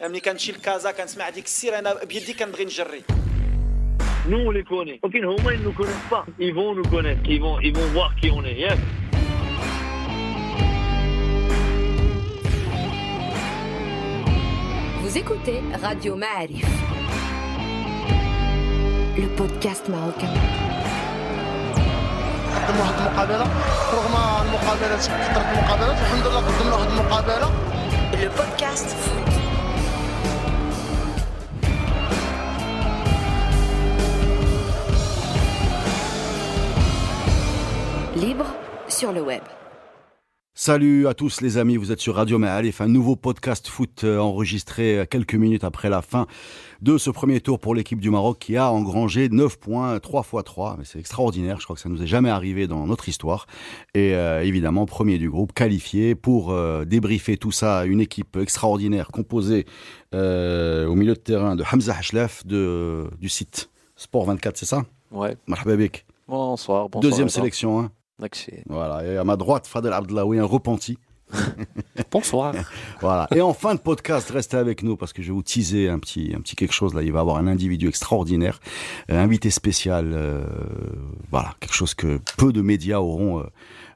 ملي كنمشي لكازا كنسمع ديك السير انا بيدي كنبغي نجري. Nous on les connaît. Ok, Homa ils nous connaissent pas. Ils vont nous connaître. Ils vont voir qui on est. Yes. Vous écoutez Radio Ma'arif, le podcast marocain. قدموا واحد المقابله رغم المقابلات كثرت المقابلات الحمد لله قدمنا واحد المقابله. Le podcast foot. Libre sur le web. Salut à tous les amis, vous êtes sur Radio Ma'arif, un nouveau podcast foot enregistré quelques minutes après la fin de ce premier tour pour l'équipe du Maroc qui a engrangé 9 points, 3 x 3, mais c'est extraordinaire, je crois que ça nous est jamais arrivé dans notre histoire. Et évidemment, premier du groupe, qualifié pour débriefer tout ça, une équipe extraordinaire composée au milieu de terrain de Hamza Hachlaf du site Sport 24, c'est ça? Ouais. Marhaba bik. Bonsoir. Deuxième sélection, hein. Voilà, et à ma droite, Fadel Abdellaoui, un repenti. Bonsoir. Voilà. Et en fin de podcast, restez avec nous parce que je vais vous teaser un petit quelque chose là. Il va y avoir un individu extraordinaire, invité spécial. Voilà, quelque chose que peu de médias auront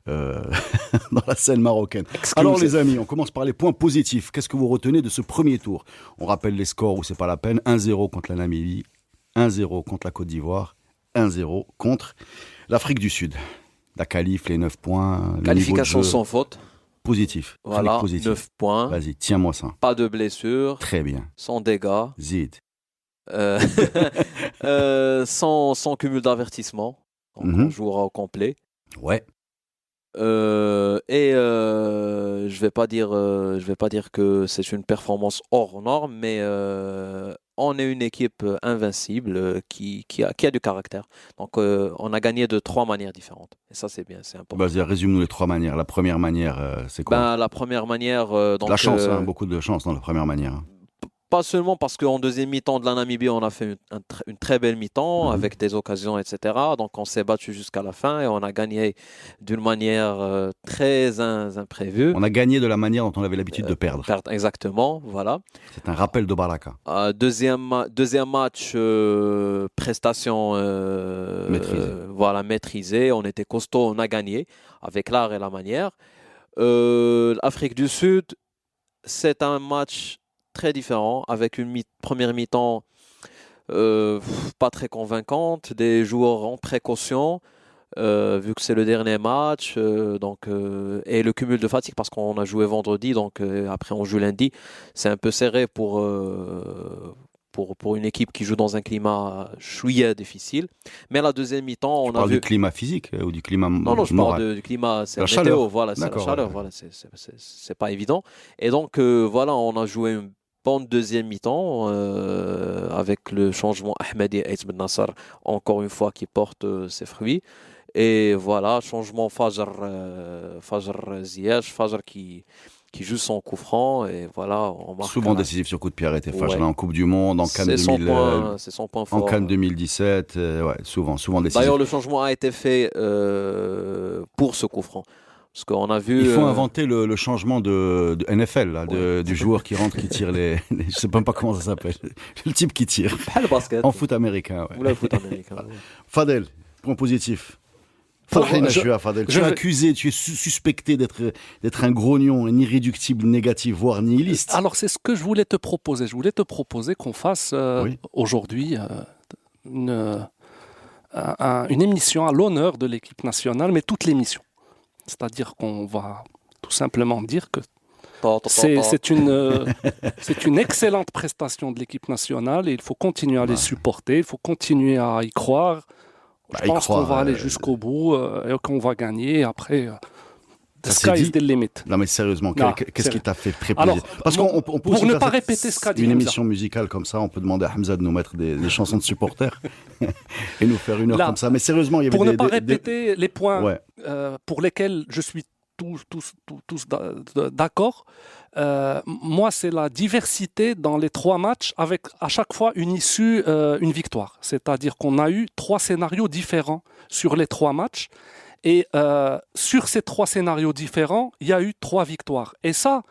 dans la scène marocaine. Alors les amis, on commence par les points positifs. Qu'est-ce que vous retenez de ce premier tour? On rappelle les scores où c'est pas la peine. 1-0 contre la Namibie, 1-0 contre la Côte d'Ivoire, 1-0 contre l'Afrique du Sud. La qualif, les 9 points. Qualification sans faute. Positif. Voilà, positif. 9 points. Vas-y, tiens-moi ça. Pas de blessures. Très bien. Sans dégâts. Zid. Sans cumul d'avertissement. Donc on jouera au complet. Ouais. Je vais pas dire que c'est une performance hors norme, mais on est une équipe invincible qui a du caractère. Donc on a gagné de 3 manières différentes. Et ça c'est bien, c'est important. Vas-y, résume-nous les 3 manières. La première manière, c'est quoi? La première manière... donc, la chance, beaucoup de chance dans la première manière. Pas seulement parce qu'en deuxième mi-temps de la Namibie, on a fait une très belle mi-temps avec des occasions, etc. Donc on s'est battu jusqu'à la fin et on a gagné d'une manière très imprévue. On a gagné de la manière dont on avait l'habitude de perdre. Exactement, voilà. C'est un rappel de Baraka. Deuxième match, prestation maîtrisée. On était costaud, on a gagné avec l'art et la manière. L'Afrique du Sud, c'est un match très différent, avec une première mi-temps pas très convaincante, des joueurs en précaution, vu que c'est le dernier match, et le cumul de fatigue, parce qu'on a joué vendredi, donc après on joue lundi, c'est un peu serré pour une équipe qui joue dans un climat chouïa difficile. Mais la deuxième mi-temps, on a vu... du climat physique ou du climat moral? Non, je parle du climat, c'est la météo, chaleur. Voilà, c'est la chaleur, voilà, c'est pas évident. Et donc, voilà, on a joué une bonne deuxième mi-temps avec le changement Ahmadi et Ben Nasser, encore une fois, qui porte ses fruits. Et voilà, changement Fajr Ziyech, Fajr qui joue son coup franc, et voilà, on marque. Souvent décisif sur coup de pied arrêté, Fajr en Coupe du Monde, en Cannes 2000, c'est son point fort. En Cannes 2017, souvent décisif. D'ailleurs, le changement a été fait pour ce coup franc. Parce qu'on a vu, il faut inventer le changement de NFL, là, du joueur qui rentre, qui tire les... Je sais même pas comment ça s'appelle. Le type qui tire. Le basket. En foot américain. Ouais. Ou le foot américain. Ouais. Fadel, point positif. Fadel, tu es accusé, tu es suspecté d'être un grognon, un irréductible négatif, voire nihiliste. Alors c'est ce que je voulais te proposer. Je voulais te proposer qu'on fasse aujourd'hui une émission à l'honneur de l'équipe nationale, mais toute l'émission. C'est-à-dire qu'on va tout simplement dire que c'est une excellente prestation de l'équipe nationale et il faut continuer à les supporter, il faut continuer à y croire. Je pense qu'on va aller jusqu'au bout et qu'on va gagner. Et après, the sky is the limit. Non mais sérieusement, qu'est-ce qui t'a fait très plaisir? Parce qu'on peut pour ne pas répéter ce qu'a dit une émission musicale comme ça, on peut demander à Hamza de nous mettre des chansons de supporters et nous faire une heure comme ça. Mais sérieusement, il y avait pour ne pas répéter les points pour lesquels je suis tous d'accord. Moi, c'est la diversité dans les 3 matchs avec à chaque fois une issue, une victoire. C'est-à-dire qu'on a eu 3 scénarios différents sur les 3 matchs. Et sur ces 3 scénarios différents, il y a eu 3 victoires. Et ça,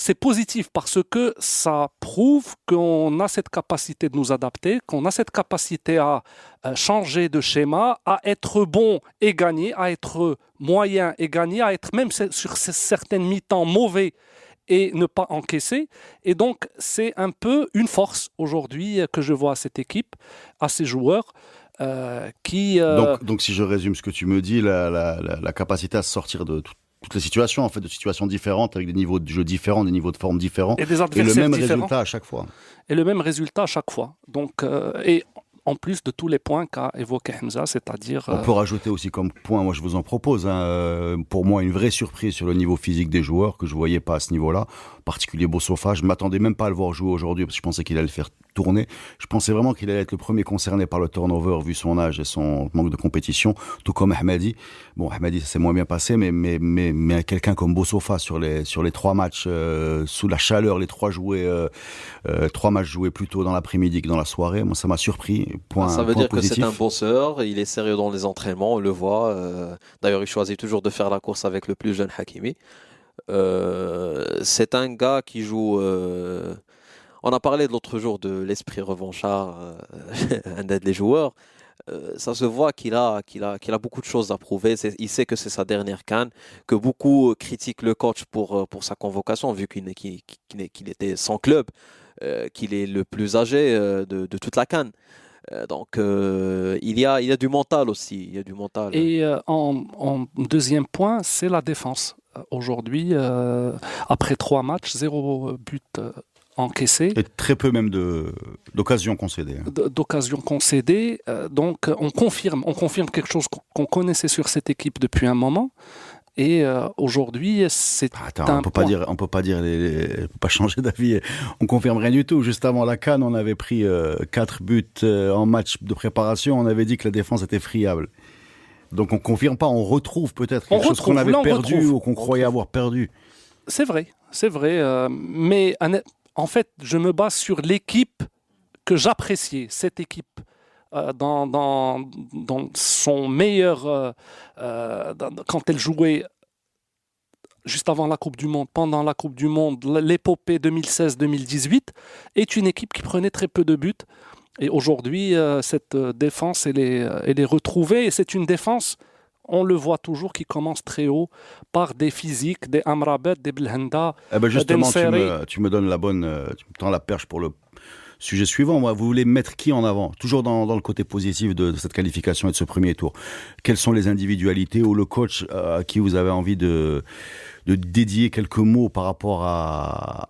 c'est positif parce que ça prouve qu'on a cette capacité de nous adapter, qu'on a cette capacité à changer de schéma, à être bon et gagner, à être moyen et gagner, à être même sur certaines mi-temps mauvais et ne pas encaisser. Et donc, c'est un peu une force aujourd'hui que je vois à cette équipe, à ces joueurs. Donc, si je résume ce que tu me dis, la capacité à se sortir de toutes les situations, en fait, de situations différentes, avec des niveaux de jeu différents, des niveaux de forme différents, et des et adversaires le même différents. résultat à chaque fois. Et le même résultat à chaque fois. Donc, et en plus de tous les points qu'a évoqué Hamza, c'est-à-dire... On peut rajouter aussi comme point, moi je vous en propose, pour moi une vraie surprise sur le niveau physique des joueurs que je voyais pas à ce niveau-là, en particulier Bossofa. Je m'attendais même pas à le voir jouer aujourd'hui parce que je pensais qu'il allait le faire tourner. Je pensais vraiment qu'il allait être le premier concerné par le turnover vu son âge et son manque de compétition, tout comme Ahmadi. Bon, Ahmadi ça s'est moins bien passé, mais quelqu'un comme Bossofa sur les 3 matchs sous la chaleur, les 3 matchs joués plus tôt dans l'après-midi que dans la soirée, moi ça m'a surpris. Ça veut dire positif. que c'est un bosseur, il est sérieux dans les entraînements, on le voit. D'ailleurs, il choisit toujours de faire la course avec le plus jeune Hakimi. C'est un gars qui joue... On a parlé de l'autre jour de l'esprit revanchard, un des joueurs. Ça se voit qu'il a beaucoup de choses à prouver. Il sait que c'est sa dernière CAN, que beaucoup critiquent le coach pour sa convocation, vu qu'il était sans club, qu'il est le plus âgé de toute la CAN. Donc, il y a du mental aussi. Il y a du mental. Et en deuxième point, c'est la défense. Aujourd'hui, après 3 matchs, 0 but encaissé. Et très peu même d'occasions concédées. D'occasions concédées. Donc, on confirme quelque chose qu'on connaissait sur cette équipe depuis un moment. Et aujourd'hui, c'est on peut pas changer d'avis. On confirme rien du tout. Juste avant la CAN, on avait pris 4 buts en match de préparation. On avait dit que la défense était friable. Donc on confirme pas, on retrouve peut-être quelque chose qu'on avait perdu ou qu'on croyait avoir perdu. C'est vrai. Mais en fait, je me base sur l'équipe que j'appréciais, cette équipe. Dans son meilleur... quand elle jouait juste avant la Coupe du Monde, pendant la Coupe du Monde, l'épopée 2016-2018, est une équipe qui prenait très peu de buts. Et aujourd'hui, cette défense, elle est retrouvée. Et c'est une défense, on le voit toujours, qui commence très haut par des physiques, des Amrabat, des Belhanda, justement, des tu me donnes tu me tends la perche pour le sujet suivant. Moi, vous voulez mettre qui en avant? Toujours dans le côté positif de cette qualification et de ce premier tour. Quelles sont les individualités ou le coach à qui vous avez envie de dédier quelques mots par rapport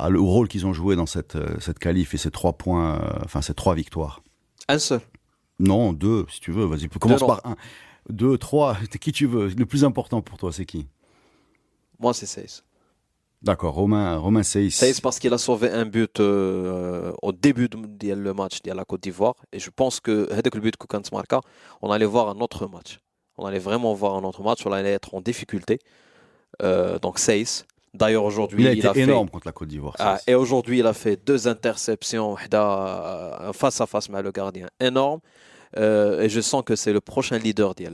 au rôle qu'ils ont joué dans cette qualif et ces 3 points, ces 3 victoires? Un seul. Non, 2, si tu veux. Vas-y, commence par 1. 2, 3, qui tu veux. Le plus important pour toi, c'est qui? Moi, c'est Seyss. D'accord, Romain Seyss. Seyss parce qu'il a sauvé un but au début du match de la Côte d'Ivoire. Et je pense que avec le but que Kant marqua, on allait voir un autre match. On allait vraiment voir un autre match. On allait être en difficulté. Donc Seyss. D'ailleurs, aujourd'hui, il a été énorme contre la Côte d'Ivoire. Et aujourd'hui, il a fait 2 interceptions face à face avec le gardien. Énorme. Et je sens que c'est le prochain leader de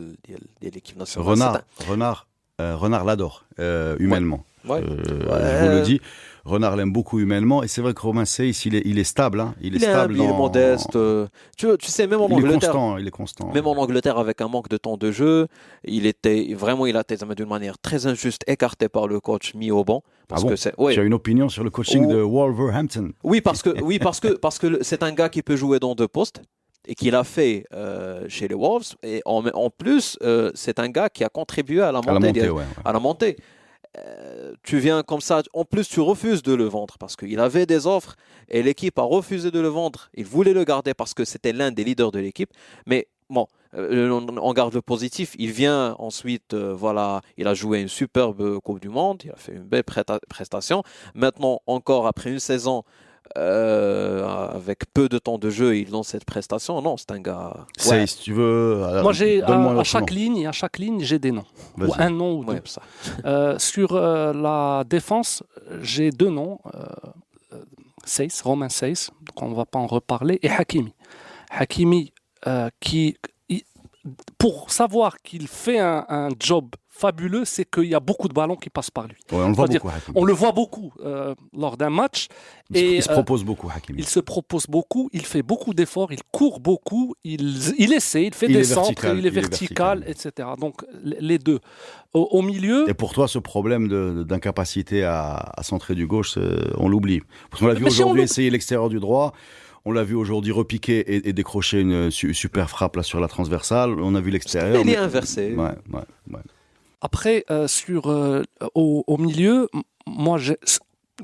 l'équipe nationale. Renard l'adore humainement. Ouais. Je vous le dis, Renard l'aime beaucoup humainement et c'est vrai que Romain Seyss il est stable. Il est stable. Il est modeste. Tu sais, même en Angleterre, il est constant. Même en Angleterre, avec un manque de temps de jeu, il a été d'une manière très injuste écarté par le coach, mis au banc. Parce que tu as une opinion sur le coaching de Wolverhampton? Oui, parce que c'est un gars qui peut jouer dans 2 postes. Et qu'il a fait chez les Wolves. Et en plus, c'est un gars qui a contribué à la montée. Tu viens comme ça. En plus, tu refuses de le vendre parce qu'il avait des offres et l'équipe a refusé de le vendre. Il voulait le garder parce que c'était l'un des leaders de l'équipe. Mais bon, on garde le positif. Il vient ensuite, il a joué une superbe Coupe du Monde. Il a fait une belle prestation. Maintenant, encore après une saison, avec peu de temps de jeu, il lance cette prestation. Non, c'est un gars. Ouais. Si tu veux. Alors, moi, j'ai à chaque ligne, j'ai des noms. Ou un nom ou 2. Sur la défense, j'ai 2 noms. Seyss, Romain Seyss, donc on ne va pas en reparler, et Hakimi. Hakimi, pour savoir qu'il fait un job fabuleux, c'est qu'il y a beaucoup de ballons qui passent par lui. Ouais, on le voit C'est-à-dire, beaucoup, Hakimi. On le voit beaucoup lors d'un match. Il se propose beaucoup, Hakimi. Il se propose beaucoup, il fait beaucoup d'efforts, il court beaucoup, il essaie, il fait Il des est centres, vertical, il est vertical, etc. Donc les deux. Au milieu... Et pour toi, ce problème d'incapacité à centrer du gauche, on l'oublie. Parce qu'on l'a vu Mais si aujourd'hui on essayer l'extérieur du droit. On l'a vu aujourd'hui repiquer et décrocher une super frappe là sur la transversale. On a vu l'extérieur. Il est inversé. Ouais. Après, au milieu, moi,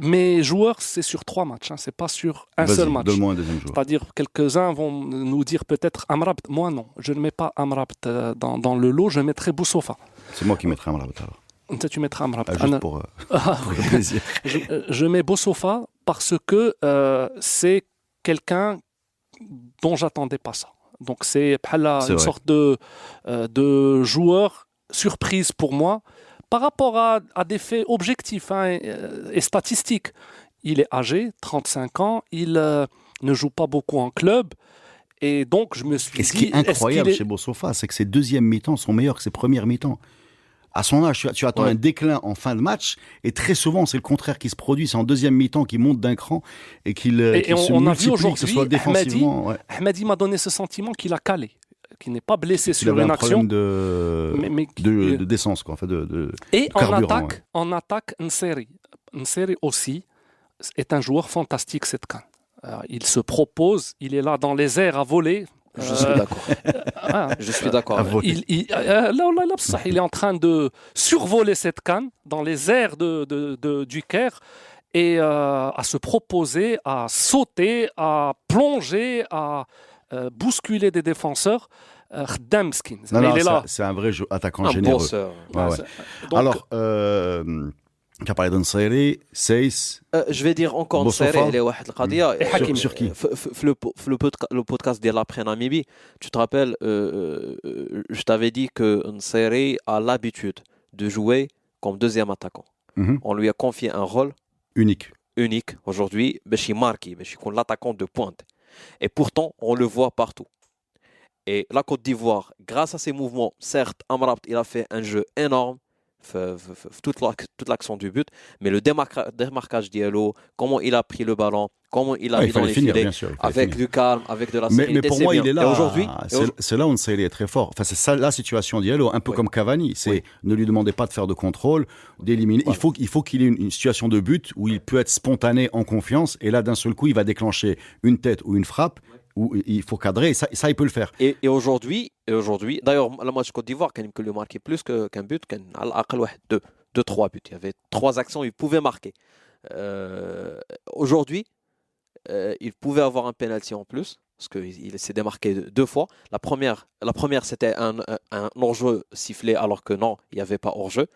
mes joueurs, c'est sur 3 matchs, hein, c'est pas sur un seul match. Donne-moi un deuxième joueur. C'est-à-dire, quelques-uns vont nous dire peut-être Amrabat. Moi, non, je ne mets pas Amrabat dans le lot, je mettrai Boussoufa. C'est moi qui mettrai Amrabat alors. Tu mettras Amrabat. Juste pour le plaisir. Je mets Boussoufa parce que c'est quelqu'un dont j'attendais pas ça. Donc c'est une sorte de joueur surprise pour moi par rapport à des faits objectifs et statistiques. Il est âgé, 35 ans, il ne joue pas beaucoup en club. Et donc je me suis dit... Et ce qui est incroyable chez Boussoufa, c'est que ses deuxièmes mi-temps sont meilleurs que ses premières mi-temps. À son âge, tu attends un déclin en fin de match, et très souvent, c'est le contraire qui se produit. C'est en deuxième mi-temps qu'il monte d'un cran et qu'il se multiplie, que ce soit défensivement. Ahmadi m'a donné ce sentiment qu'il a calé, qu'il n'est pas blessé sur une action. De d'essence, quoi. Enfin, et en attaque, Nseri aussi est un joueur fantastique, cette CAN. Il se propose, il est là dans les airs à voler. Je suis d'accord. Je suis d'accord. Il est en train de survoler cette CAN dans les airs du Caire et à se proposer, à sauter, à plonger, à bousculer des défenseurs. Khdamskin. C'est un vrai attaquant généreux. Bosseur. Donc, alors, tu as parlé d'Nseri, Seiss. Je vais dire encore Nseri, il est واحد القضية. Sur qui? Le podcast de l'après-Namibie, tu te rappelles, je t'avais dit que Nseri a l'habitude de jouer comme deuxième attaquant. On lui a confié un rôle unique aujourd'hui, باش يماركي, باش يكون l'attaquant de pointe. Et pourtant, on le voit partout. Et la Côte d'Ivoire, grâce à ses mouvements, certes, Amrabat, il a fait un jeu énorme, toute l'action du but, mais le démarquage d'Yellow, comment il a pris le ballon, comment il a mis dans les filets, avec du calme, avec de la sérénité. Mais pour moi, il est là. Et aujourd'hui, c'est là où Nseri est très fort. Enfin, c'est ça la situation d'Yellow, un peu comme Cavani. C'est ne lui demandez pas de faire de contrôle, d'éliminer. Ouais. Il faut qu'il ait une situation de but où il peut être spontané, en confiance, et là, d'un seul coup, il va déclencher une tête ou une frappe. Où il faut cadrer, et ça il peut le faire. Et aujourd'hui, d'ailleurs, le match Côte d'Ivoire, quand il marquait plus qu'un but, à l'aqal 2-3 buts. Il y avait 3 actions, il pouvait marquer. Aujourd'hui, il pouvait avoir un penalty en plus, parce qu'il s'est démarqué 2 fois. La première c'était un hors-jeu sifflé, alors que non, il n'y avait pas hors-jeu.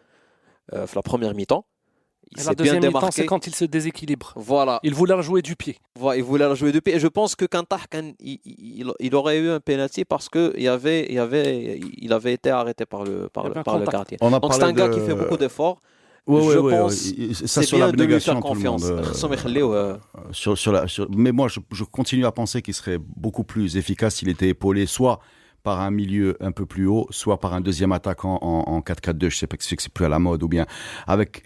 La première mi-temps. La deuxième mi-temps, c'est quand il se déséquilibre. Voilà. Il voulait la jouer du pied. Voilà, il voulait la jouer du pied. Et je pense que Kantah, il aurait eu un penalty parce qu'il avait été arrêté par le gardien. Donc c'est un gars qui fait beaucoup d'efforts. Je pense ça c'est bien de lui faire confiance. Mais moi, je continue à penser qu'il serait beaucoup plus efficace s'il était épaulé, soit par un milieu un peu plus haut, soit par un deuxième attaquant en 4-4-2, je sais pas que c'est plus à la mode, ou bien avec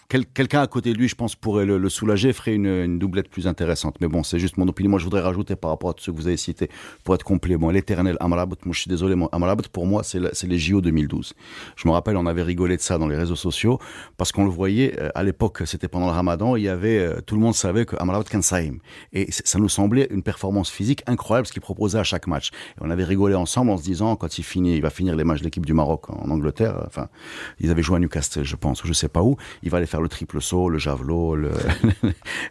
quelqu'un à côté de lui, je pense, pourrait le soulager, ferait une doublette plus intéressante. Mais bon, c'est juste mon opinion. Moi, je voudrais rajouter par rapport à tout ce que vous avez cité, pour être complet, l'éternel Amrabat. Moi, je suis désolé, Amrabat, pour moi, c'est les JO 2012. Je me rappelle, on avait rigolé de ça dans les réseaux sociaux, parce qu'on le voyait, à l'époque, c'était pendant le Ramadan, il y avait, tout le monde savait que Amrabat kan saïm. Et ça nous semblait une performance physique incroyable, ce qu'il proposait à chaque match. Et on avait rigolé ensemble en se disant, quand il va finir les matchs de l'équipe du Maroc en Angleterre, enfin, ils avaient joué à Newcastle, je pense, ou je sais pas où, il va aller faire le triple saut, le javelot,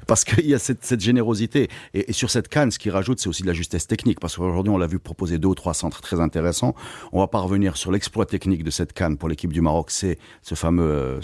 parce qu'il y a cette générosité. Et sur cette CAN, ce qu'il rajoute, c'est aussi de la justesse technique, parce qu'aujourd'hui, on l'a vu proposer 2 ou 3 centres très intéressants. On va pas revenir sur l'exploit technique de cette CAN pour l'équipe du Maroc, c'est ce fameux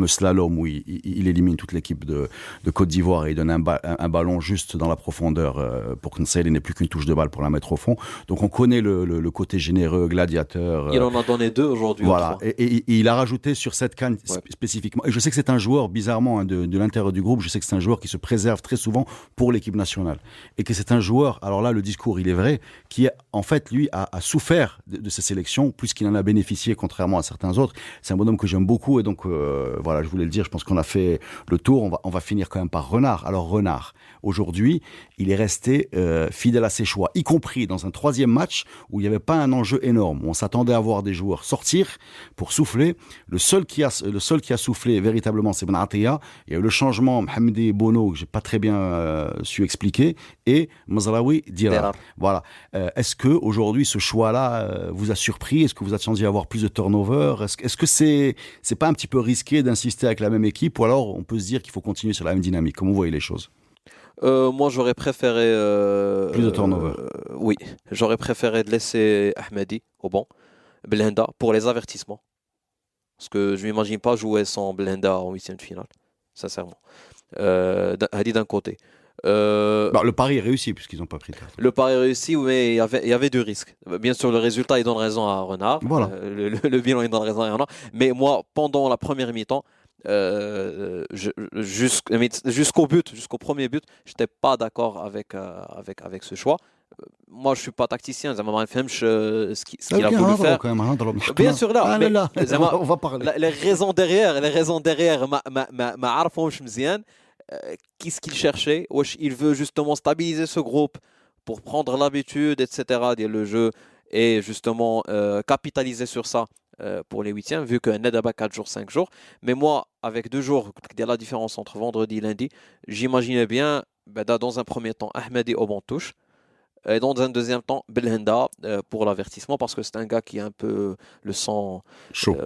slalom où il élimine toute l'équipe de Côte d'Ivoire et il donne un ballon juste dans la profondeur pour que Nseri n'ait plus qu'une touche de balle pour la mettre au fond. Donc on connaît le côté généreux, gladiateur. Il en a donné 2 aujourd'hui. Voilà, et il a rajouté sur cette CAN spécifiquement. Et je sais que c'est un joueur, bizarrement, de l'intérieur du groupe, je sais que c'est un joueur qui se préserve très souvent pour l'équipe nationale. Et que c'est un joueur, alors là, le discours, il est vrai, qui, en fait, lui, a souffert de ces sélections, plus qu'il en a bénéficié, contrairement à certains autres. C'est un bonhomme que j'aime beaucoup, et donc, voilà, je voulais le dire, je pense qu'on a fait le tour. On va finir quand même par Renard. Alors, Renard, aujourd'hui, il est resté fidèle à ses choix, y compris dans un 3e match où il n'y avait pas un enjeu énorme, où on s'attendait à voir des joueurs sortir pour souffler. Le seul qui a soufflé véritablement, c'est Benatia. Il y a eu le changement, Mohamedi Bono, que j'ai pas très bien su expliquer, et Mazraoui Dirar. Voilà. Est-ce que aujourd'hui ce choix-là vous a surpris? Est-ce que vous attendiez à avoir plus de turnover? Est-ce que c'est pas un petit peu risqué d'insister avec la même équipe, ou alors on peut se dire qu'il faut continuer sur la même dynamique? Comment vous voyez les choses? Moi, j'aurais préféré... plus de turnover. Oui, j'aurais préféré de laisser Ahmadi au banc, Belhanda, pour les avertissements. Parce que je ne m'imagine pas jouer sans Belhanda en 8e de finale, sincèrement. Hadi d'un côté. Le pari est réussi, puisqu'ils n'ont pas pris de carte. Le pari est réussi, mais il y avait du risque. Bien sûr, le résultat, il donne raison à Renard. Voilà. Le bilan, il donne raison à Renard. Mais moi, pendant la première mi-temps, jusqu'au premier but, je n'étais pas d'accord avec ce choix. Moi, je ne suis pas tacticien, je ne sais pas ce qu'il a voulu faire. Bien sûr, là, on va parler. Les raisons derrière, qu'est-ce qu'il cherchait? Il veut justement stabiliser ce groupe pour prendre l'habitude, etc., le jeu, et justement capitaliser sur ça pour les 8e, vu que Nedaba 4 jours, 5 jours. Mais moi, avec 2 jours, il y a la différence entre vendredi et lundi, j'imaginais bien, dans un premier temps, Ahmadi au banc touche, et dans un deuxième temps, Belhanda pour l'avertissement, parce que c'est un gars qui a un peu le sang chaud.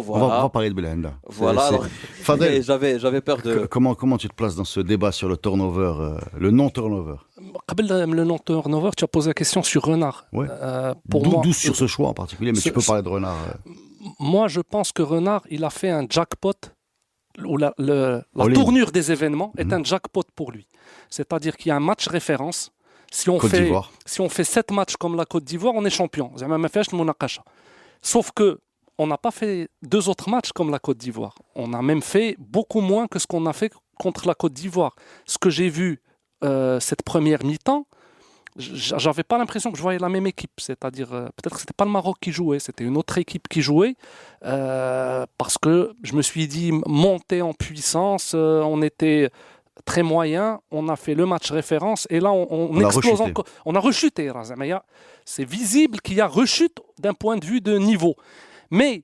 Voilà. On va parler de Belhanda. Voilà. Fadel, j'avais peur de... Comment tu te places dans ce débat sur le turnover, le non-turnover? Le non-turnover, tu as posé la question sur Renard. Ouais. Pour moi, d'où sur ce choix en particulier, mais tu peux parler de Renard. Moi, je pense que Renard, il a fait un jackpot, où la tournure des événements est un jackpot pour lui. C'est-à-dire qu'il y a un match référence. Si on fait 7 matchs comme la Côte d'Ivoire, on est champion. Sauf que on n'a pas fait 2 autres matchs comme la Côte d'Ivoire. On a même fait beaucoup moins que ce qu'on a fait contre la Côte d'Ivoire. Ce que j'ai vu cette première mi-temps, j'avais pas l'impression que je voyais la même équipe. C'est-à-dire, peut-être que c'était pas le Maroc qui jouait, c'était une autre équipe qui jouait. Parce que je me suis dit, monter en puissance, on était... très moyen, on a fait le match référence et là on explose encore. On a rechuté. C'est visible qu'il y a rechute d'un point de vue de niveau. Mais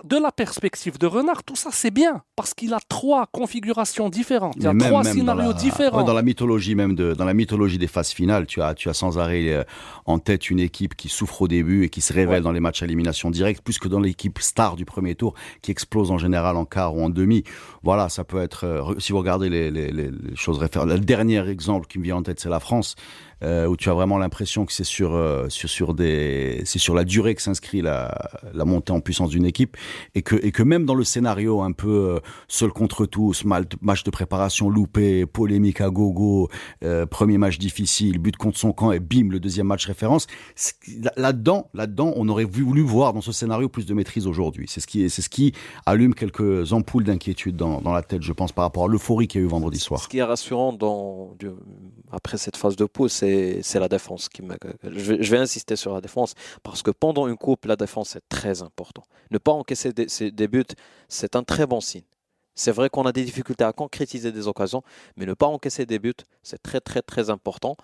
de la perspective de Renard, tout ça c'est bien parce qu'il a 3 configurations différentes. Il y a 3 scénarios différents. Dans la mythologie dans la mythologie des phases finales, tu as sans arrêt en tête une équipe qui souffre au début et qui se révèle dans les matchs à élimination directe, plus que dans l'équipe star du premier tour qui explose en général en quart ou en demi. Voilà, ça peut être. Si vous regardez les choses référentes, le dernier exemple qui me vient en tête, c'est la France. Où tu as vraiment l'impression que c'est sur la durée que s'inscrit la montée en puissance d'une équipe et que même dans le scénario un peu seul contre tous, match de préparation loupé, polémique à gogo, premier match difficile, but contre son camp et bim, le deuxième match référence, là-dedans on aurait voulu voir dans ce scénario plus de maîtrise aujourd'hui. C'est ce qui allume quelques ampoules d'inquiétude dans la tête, je pense, par rapport à l'euphorie qu'il y a eu vendredi soir. Ce qui est rassurant après cette phase de pause, c'est la défense. Je vais insister sur la défense parce que pendant une coupe, la défense est très important. Ne pas encaisser des buts, c'est un très bon signe. C'est vrai qu'on a des difficultés à concrétiser des occasions, mais ne pas encaisser des buts, c'est très très très important.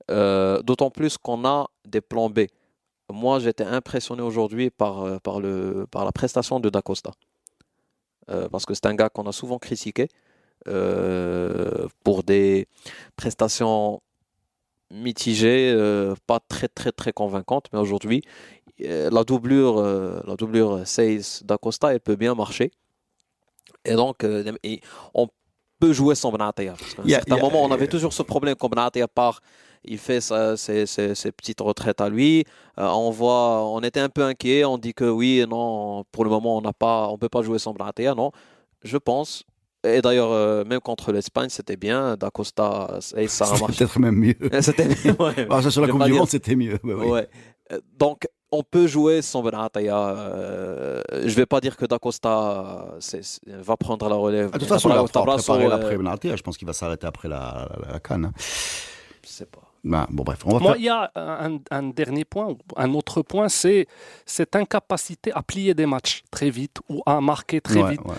D'autant plus qu'on a des plans B. Moi, j'étais impressionné aujourd'hui par la prestation de Da Costa. Parce que c'est un gars qu'on a souvent critiqué pour des prestations mitigées, pas très très très convaincantes, mais aujourd'hui la doublure Seyss Da Costa, elle peut bien marcher, et donc on peut jouer sans Benatia parce qu'à un certain moment on avait toujours ce problème quand Benatia part, il fait ses petites retraites à lui, on était un peu inquiet, on dit que oui, non, pour le moment on peut pas jouer sans Benatia. Non, je pense Et d'ailleurs, même contre l'Espagne, c'était bien. Da Costa, et ça a C'était marché. peut-être même mieux. C'était ouais. Ah, ça, sur la Je vais Coupe pas du dire- Monde, c'était mieux. Ouais, oui. Ouais. Donc, on peut jouer sans Benataya. Je vais pas dire que Da Costa va prendre la relève. Ah, de toute façon, il va Tabrasso, préparer l'après-penalty. Je pense qu'il va s'arrêter après la CAN. Hein. je sais pas. Ben, bon, bref, on va Moi, faire. il y a un dernier point, un autre point, c'est cette incapacité à plier des matchs très vite ou à marquer très Ouais, vite. ouais.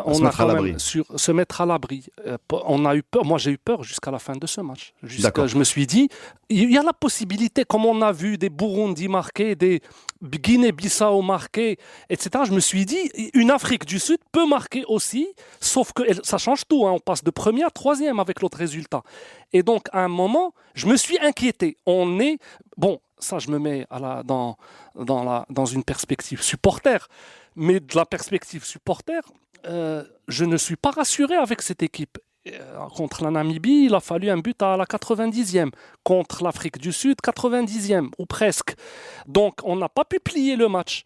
On se a mettre à quand l'abri. même se mettre à l'abri. On a eu peur. Moi, j'ai eu peur jusqu'à la fin de ce match. D'accord. Je me suis dit, il y a la possibilité, comme on a vu des Burundi marquer, des Guinée-Bissau marquer, etc. Je me suis dit, une Afrique du Sud peut marquer aussi, sauf que ça change tout. Hein. On passe de premier à troisième avec l'autre résultat. Et donc, à un moment, je me suis inquiété. Bon, ça, je me mets dans une perspective supporter. Mais de la perspective supporter, je ne suis pas rassuré avec cette équipe. Contre la Namibie, il a fallu un but à la 90e. Contre l'Afrique du Sud, 90e, ou presque. Donc, on n'a pas pu plier le match.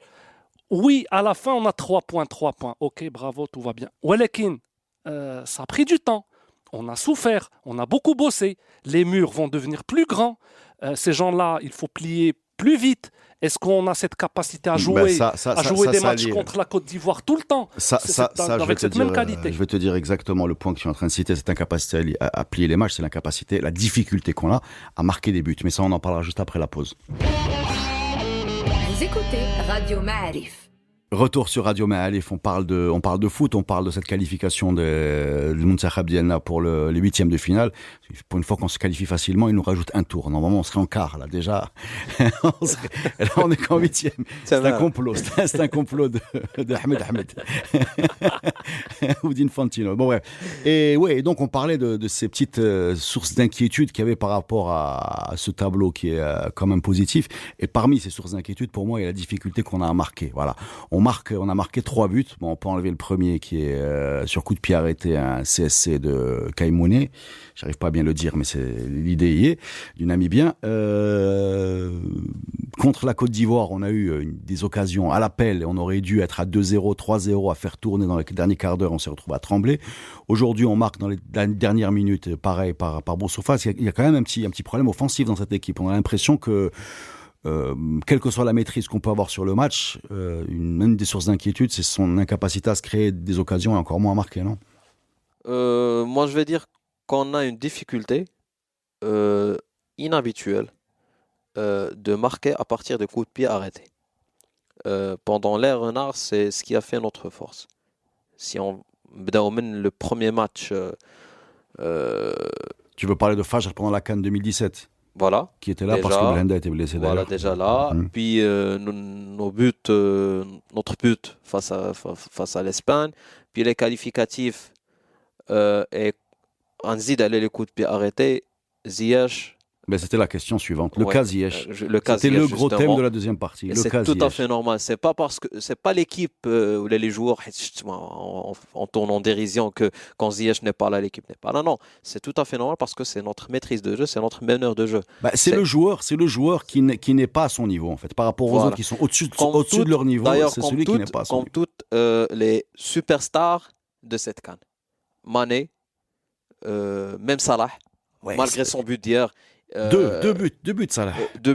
Oui, à la fin, on a 3 points. Ok, bravo, tout va bien. Welekin, ça a pris du temps. On a souffert, on a beaucoup bossé. Les murs vont devenir plus grands. Ces gens-là, il faut plier plus vite. Est-ce qu'on a cette capacité à jouer, des matchs contre la Côte d'Ivoire tout le temps avec cette même qualité? Je vais te dire exactement le point que tu es en train de citer, cette incapacité à plier les matchs, c'est l'incapacité, la difficulté qu'on a à marquer des buts. Mais ça, on en parlera juste après la pause. Vous écoutez Radio Ma'arif. Retour sur Radio Ma'arif, on parle de foot, on parle de cette qualification de Mountakha Dialna pour les huitièmes de finale. Pour une fois qu'on se qualifie facilement, il nous rajoute un tour. Normalement, on serait en quart, là, déjà. Là, on est qu'en huitième. C'est un complot. C'est un complot de Ahmed. Ou d'Infantino. Bon, bref. Et ouais, donc on parlait de ces petites sources d'inquiétude qu'il y avait par rapport à ce tableau qui est quand même positif. Et parmi ces sources d'inquiétude, pour moi, il y a la difficulté qu'on a à marquer. Voilà. On a marqué 3 buts. Bon, on peut enlever le premier qui est sur coup de pied arrêté, un CSC de Kaimoune. J'arrive pas à bien le dire, mais l'idée y est, du Namibien. Contre la Côte d'Ivoire, on a eu des occasions à l'appel. On aurait dû être à 2-0, 3-0 à faire tourner dans les derniers quarts d'heure. On s'est retrouvé à trembler. Aujourd'hui, on marque dans les dernières minutes, pareil, par Boussoufa. Il y a quand même un petit problème offensif dans cette équipe. On a l'impression que quelle que soit la maîtrise qu'on peut avoir sur le match, une des sources d'inquiétude, c'est son incapacité à se créer des occasions et encore moins à marquer, non ? Moi, je vais dire qu'on a une difficulté inhabituelle de marquer à partir de coups de pied arrêtés. Pendant l'ère Renard, c'est ce qui a fait notre force. Si on mène le premier match... Tu veux parler de Fajr pendant la CAN 2017 ? Voilà. Qui était là déjà, parce que Blenda était blessé d'ailleurs. Voilà, déjà là. Puis notre but face à l'Espagne. Puis les qualificatifs et Anzid allait les coups de pied arrêtés. Ziyech. Ben, c'était la question suivante. Le cas Ziyech. C'était le gros thème de la deuxième partie. C'est tout à fait normal. C'est pas parce que c'est pas l'équipe ou les joueurs en tourne en dérision que quand Ziyech n'est pas là, l'équipe n'est pas là. Non, c'est tout à fait normal parce que c'est notre maîtrise de jeu, c'est notre meneur de jeu. Bah, c'est le joueur qui n'est pas à son niveau en fait. Par rapport aux autres qui sont au-dessus de leur niveau, c'est celui qui n'est pas à son niveau. Comme toutes les superstars de cette CAN. Mané, même Salah, malgré son but d'hier. Deux buts Salah.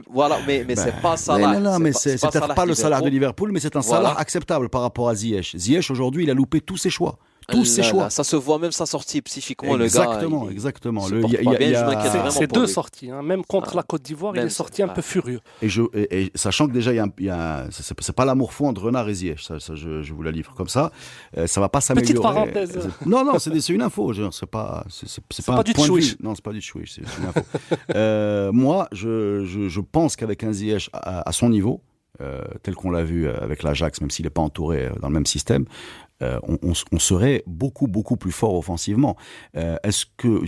Voilà, mais c'est pas Salah. Non, mais c'est peut-être pas le Salah de Liverpool, mais c'est un Salah acceptable par rapport à Ziyech. Ziyech aujourd'hui, il a loupé tous ses choix. Ça se voit même sa sortie psychiquement, exactement, le gars. Exactement. C'est deux sorties. Hein. Même contre la Côte d'Ivoire, il est sorti un peu furieux. Et sachant que déjà, c'est pas l'amour fou entre Renard et Ziyech. Ça, je vous la livre comme ça. Ça va pas s'améliorer. Petite parenthèse. Non, c'est une info. C'est pas un du point de chouich. vue. Non, c'est pas du chouich. C'est une info. Moi, je pense qu'avec un Ziyech à son niveau, tel qu'on l'a vu avec l'Ajax, même s'il n'est pas entouré dans le même système, on serait beaucoup plus fort offensivement. Est-ce que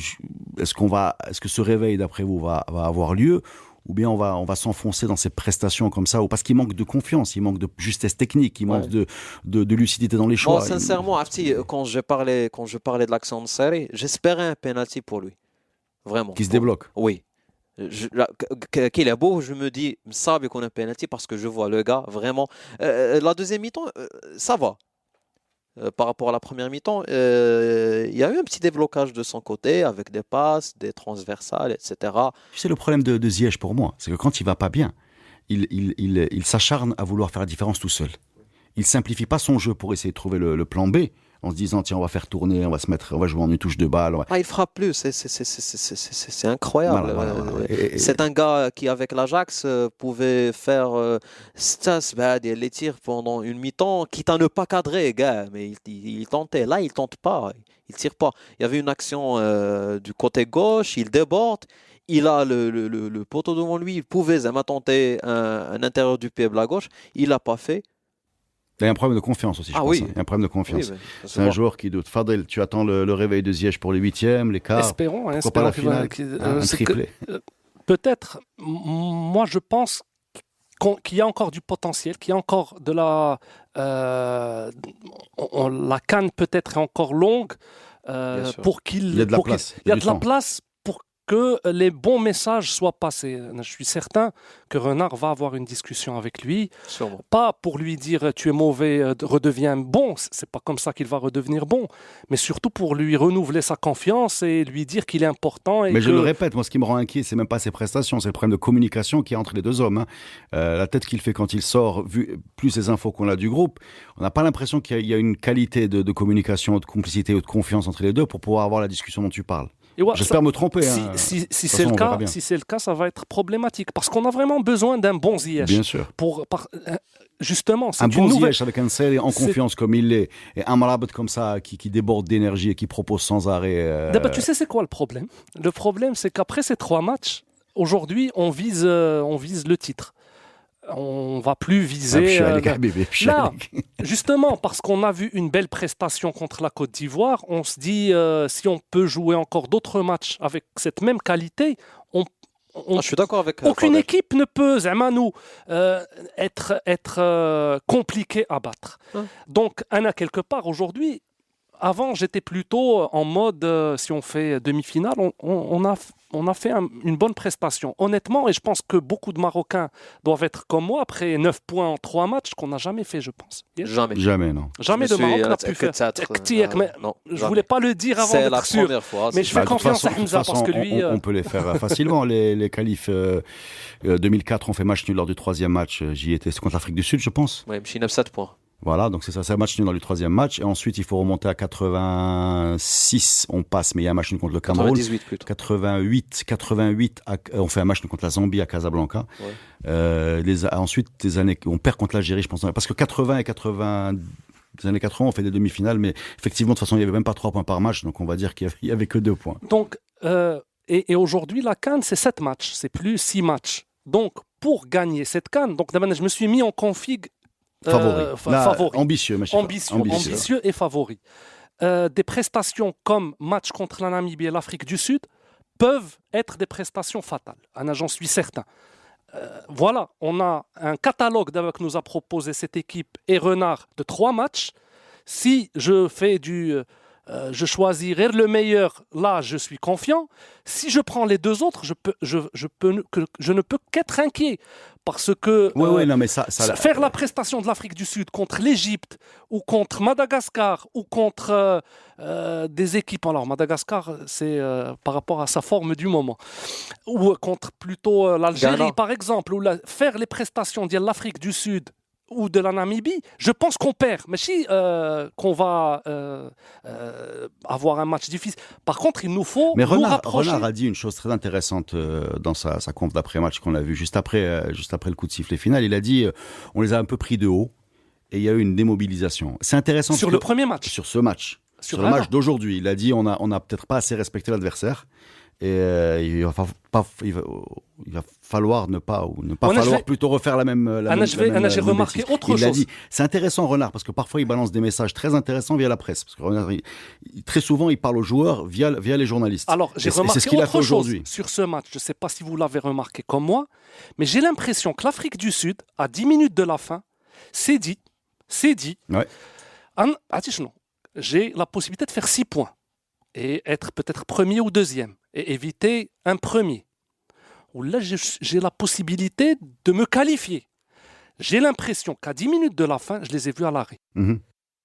ce réveil, d'après vous, va avoir lieu, ou bien on va s'enfoncer dans ces prestations comme ça, ou parce qu'il manque de confiance, il manque de justesse technique, il manque de lucidité dans les choix. Moi, sincèrement, Afti, quand je parlais de l'action de Sarri, j'espérais un penalty pour lui, vraiment. Qui se débloque. Oui. Qu'il est beau, je me dis, ça qu'on a un penalty parce que je vois le gars vraiment. La deuxième mi-temps, ça va. par rapport à la première mi-temps, il y a eu un petit déblocage de son côté avec des passes, des transversales, etc. C'est le problème de Ziyech pour moi, c'est que quand il va pas bien, il s'acharne à vouloir faire la différence tout seul. Il simplifie pas son jeu pour essayer de trouver le plan B en se disant tiens on va faire tourner, on va jouer en une touche de balle. Il frappe plus, c'est incroyable. Voilà. C'est un gars qui avec l'Ajax pouvait faire les tirs pendant une mi-temps, quitte à ne pas cadrer, gars, mais il tentait. Là il tente pas, il tire pas. Il y avait une action du côté gauche, il déborde. Il a le poteau devant lui, il pouvait tenter un intérieur du pied à gauche, il l'a pas fait. Il y a un problème de confiance aussi, je pense. Oui. Il y a un problème de confiance. Oui, c'est un joueur qui doute. Fadel, tu attends le réveil de Ziyech pour les huitièmes, les quarts. Espérons. Pourquoi pas la finale, un triplé. Peut-être, moi je pense qu'il y a encore du potentiel, qu'il y a encore de la... la canne peut-être est encore longue pour qu'il... Il y a de la place. Il y a de la place pour que les bons messages soient passés. Je suis certain que Renard va avoir une discussion avec lui. Sûrement. Pas pour lui dire tu es mauvais, redeviens bon. C'est pas comme ça qu'il va redevenir bon. Mais surtout pour lui renouveler sa confiance et lui dire qu'il est important. Mais je le répète, moi ce qui me rend inquiet, c'est même pas ses prestations, c'est le problème de communication qu'il y a entre les deux hommes. La tête qu'il fait quand il sort, vu plus les infos qu'on a du groupe, on n'a pas l'impression qu'il y a une qualité de communication, de complicité ou de confiance entre les deux pour pouvoir avoir la discussion dont tu parles. J'espère me tromper. Si c'est le cas, ça va être problématique parce qu'on a vraiment besoin d'un bon Ziyech. Bien sûr. Justement, c'est un une bon nouvelle... Ziyech avec un Nsel en confiance comme il l'est et un Marabat comme ça qui déborde d'énergie et qui propose sans arrêt. Tu sais c'est quoi le problème ? Le problème, c'est qu'après ces 3 matchs, aujourd'hui, on vise le titre. On va plus viser... Là, justement, parce qu'on a vu une belle prestation contre la Côte d'Ivoire, on se dit, si on peut jouer encore d'autres matchs avec cette même qualité, je suis d'accord avec aucune équipe ne peut, être compliquée à battre. Donc, Anna, quelque part, aujourd'hui, avant, j'étais plutôt en mode, si on fait demi-finale, on a fait une bonne prestation. Honnêtement, et je pense que beaucoup de Marocains doivent être comme moi, après 9 points en 3 matchs, qu'on n'a jamais fait, je pense. Jamais, non. Jamais de Maroc n'a pu faire. Je ne voulais pas le dire avant d'être sûr. Fois, mais je fais confiance à Hamza parce que lui... On peut les faire facilement. Les qualifs 2004, on fait match nul lors du 3e match. J'y étais, c'est contre l'Afrique du Sud, je pense. Oui, Mchina 7 points. Voilà, donc c'est ça, c'est un match nul dans le 3e match. Et ensuite, il faut remonter à 86, on passe, mais il y a un match nul contre le Cameroun. 98 plutôt. 88, on fait un match nul contre la Zambie à Casablanca. Ouais. Ensuite, des années, on perd contre l'Algérie, je pense. Parce que 80 et 80, des années 80, on fait des demi-finales, mais effectivement, de toute façon, il n'y avait même pas 3 points par match, donc on va dire qu'il n'y avait que 2 points. Donc, et aujourd'hui, la CAN, c'est 7 matchs, c'est plus 6 matchs. Donc, pour gagner cette CAN, je me suis mis en config favori. Ambitieux, ambitieux et favori. Des prestations comme match contre la Namibie et l'Afrique du Sud peuvent être des prestations fatales. J'en suis certain. Voilà, on a un catalogue que nous a proposé cette équipe et Renard de 3 matchs. Si je fais je choisirai le meilleur, là je suis confiant. Si je prends les 2 autres, je ne peux qu'être inquiet. Parce que faire la prestation de l'Afrique du Sud contre l'Égypte ou contre Madagascar ou contre des équipes, alors Madagascar c'est par rapport à sa forme du moment, ou contre plutôt l'Algérie Ghana, par exemple, ou faire les prestations de l'Afrique du Sud ou de la Namibie, je pense qu'on perd. Mais si qu'on va avoir un match difficile. Par contre, il nous faut nous rapprocher. Renard a dit une chose très intéressante dans sa conf d'après-match qu'on a vu juste après le coup de sifflet final. Il a dit on les a un peu pris de haut et il y a eu une démobilisation. C'est intéressant. Sur le premier match. Sur ce match. Sur le match d'aujourd'hui. Il a dit on a peut-être pas assez respecté l'adversaire. Et il va falloir plutôt refaire la même j'ai remarqué autre chose. Il a dit, c'est intéressant Renard, parce que parfois il balance des messages très intéressants via la presse. Parce que Renard, très souvent, il parle aux joueurs via les journalistes. Alors, j'ai remarqué autre chose sur ce match. Je ne sais pas si vous l'avez remarqué comme moi, mais j'ai l'impression que l'Afrique du Sud, à 10 minutes de la fin, s'est dit, ouais. J'ai la possibilité de faire 6 points et être peut-être premier ou deuxième et éviter un premier. Où là, j'ai la possibilité de me qualifier. J'ai l'impression qu'à 10 minutes de la fin, je les ai vus à l'arrêt.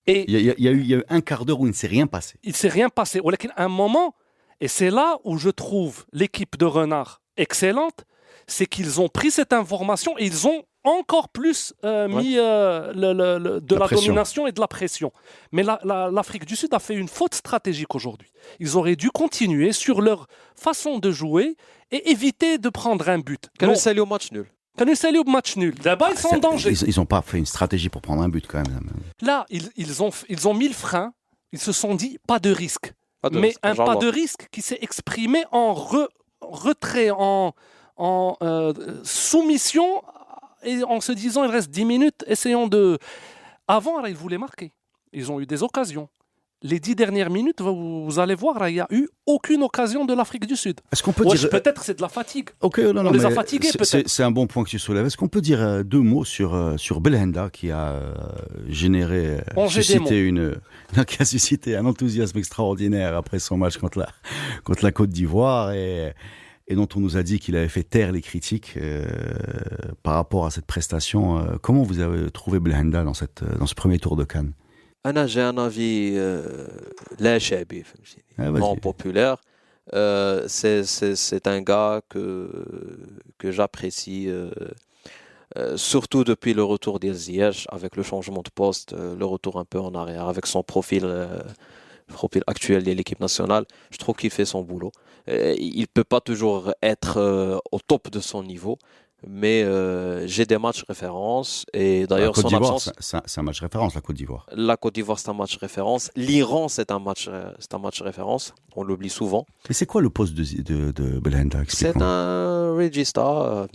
Et il y a eu un quart d'heure où il ne s'est rien passé. il ne s'est rien passé. À un moment, et c'est là où je trouve l'équipe de Renard excellente, c'est qu'ils ont pris cette information et ils ont encore plus mis de la domination et de la pression. Mais l'Afrique du Sud a fait une faute stratégique aujourd'hui. Ils auraient dû continuer sur leur façon de jouer et éviter de prendre un but. Quand il s'allie au match nul. Quand ils s'allient au match nul. D'abord, ils sont en danger. Ils n'ont pas fait une stratégie pour prendre un but quand même. Là, ils ont mis le frein. Ils se sont dit pas de risque. Pas de risque qui s'est exprimé en retrait, en soumission et en se disant il reste 10 minutes, essayons de... Avant, là, ils voulaient marquer. Ils ont eu des occasions. Les 10 dernières minutes, vous allez voir, là, il n'y a eu aucune occasion de l'Afrique du Sud. Est-ce qu'on peut dire... Peut-être c'est de la fatigue. Okay, non, on les a fatigués peut-être. C'est un bon point que tu soulèves. Est-ce qu'on peut dire deux mots sur Belhanda qui a suscité un enthousiasme extraordinaire après son match contre la Côte d'Ivoire et dont on nous a dit qu'il avait fait taire les critiques par rapport à cette prestation. Comment vous avez trouvé Belhanda dans ce premier tour de CAN? J'ai un avis non populaire. C'est un gars que j'apprécie, surtout depuis le retour d'El Ziyech, avec le changement de poste, le retour un peu en arrière, avec son profil actuel de l'équipe nationale. Je trouve qu'il fait son boulot. Il ne peut pas toujours être au top de son niveau. Mais j'ai des matchs références et d'ailleurs son absence. C'est un match référence, la Côte d'Ivoire. La Côte d'Ivoire, c'est un match référence. L'Iran, c'est un match référence. On l'oublie souvent. Mais c'est quoi le poste de Belhanda? C'est un regista,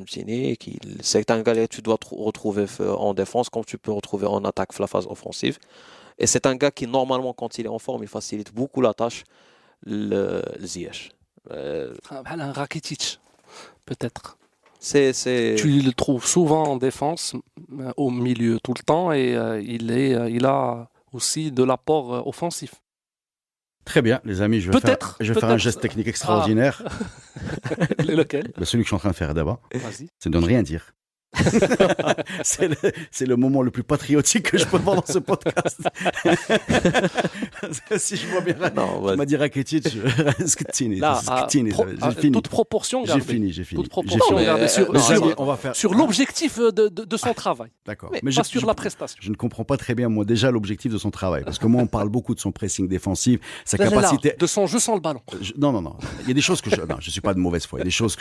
c'est un gars que tu dois retrouver en défense comme tu peux retrouver en attaque la phase offensive. Et c'est un gars qui normalement, quand il est en forme, il facilite beaucoup la tâche. Le Ziyech. Un Rakitic, peut-être. Tu le trouves souvent en défense, au milieu tout le temps, et il a aussi de l'apport offensif. Très bien, les amis, je vais faire un geste technique extraordinaire. Lequel? Celui que je suis en train de faire d'abord. Vas-y. C'est de ne rien dire. c'est le moment le plus patriotique que je peux voir dans ce podcast. Si je vois bien, tu m'as dit Rakitic, toute proportion gardée. J'ai fini. Toute proportion gardée sur l'objectif de son travail. D'accord. Mais pas sur la prestation. Je ne comprends pas très bien, moi, déjà l'objectif de son travail. Parce que moi, on parle beaucoup de son pressing défensif, sa capacité. De son jeu sans le ballon. Non. Il y a des choses que je suis pas de mauvaise foi. Il y a des choses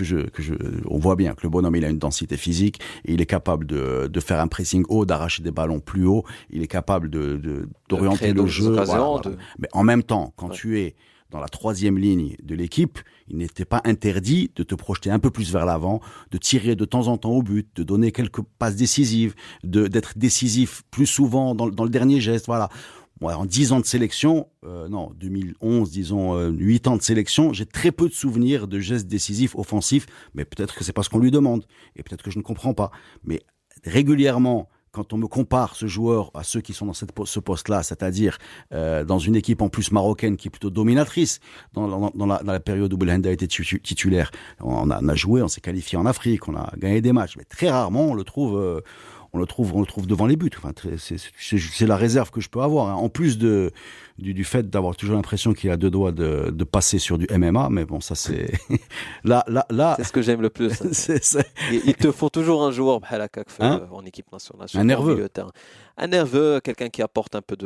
on voit bien que le bonhomme, il a une densité physique. Et il est capable de faire un pressing haut, d'arracher des ballons plus haut. Il est capable d'orienter le jeu. Voilà. Mais en même temps, quand tu es dans la troisième ligne de l'équipe, il n'était pas interdit de te projeter un peu plus vers l'avant, de tirer de temps en temps au but, de donner quelques passes décisives, d'être décisif plus souvent dans le dernier geste. Voilà. Bon, en 10 ans de sélection, 2011, disons 8 ans de sélection, j'ai très peu de souvenirs de gestes décisifs, offensifs, mais peut-être que c'est parce qu'on lui demande, et peut-être que je ne comprends pas. Mais régulièrement, quand on me compare ce joueur à ceux qui sont dans ce poste-là, c'est-à-dire dans une équipe en plus marocaine qui est plutôt dominatrice, dans la période où Belhanda était titulaire, on a joué, on s'est qualifié en Afrique, on a gagné des matchs, mais très rarement on le trouve devant les buts. Enfin, c'est la réserve que je peux avoir. Hein. En plus du fait d'avoir toujours l'impression qu'il a deux doigts de passer sur du MMA, mais bon, ça c'est là. C'est ce que j'aime le plus. Il te faut toujours un joueur en équipe nationale. Un nerveux. Un nerveux, quelqu'un qui apporte un peu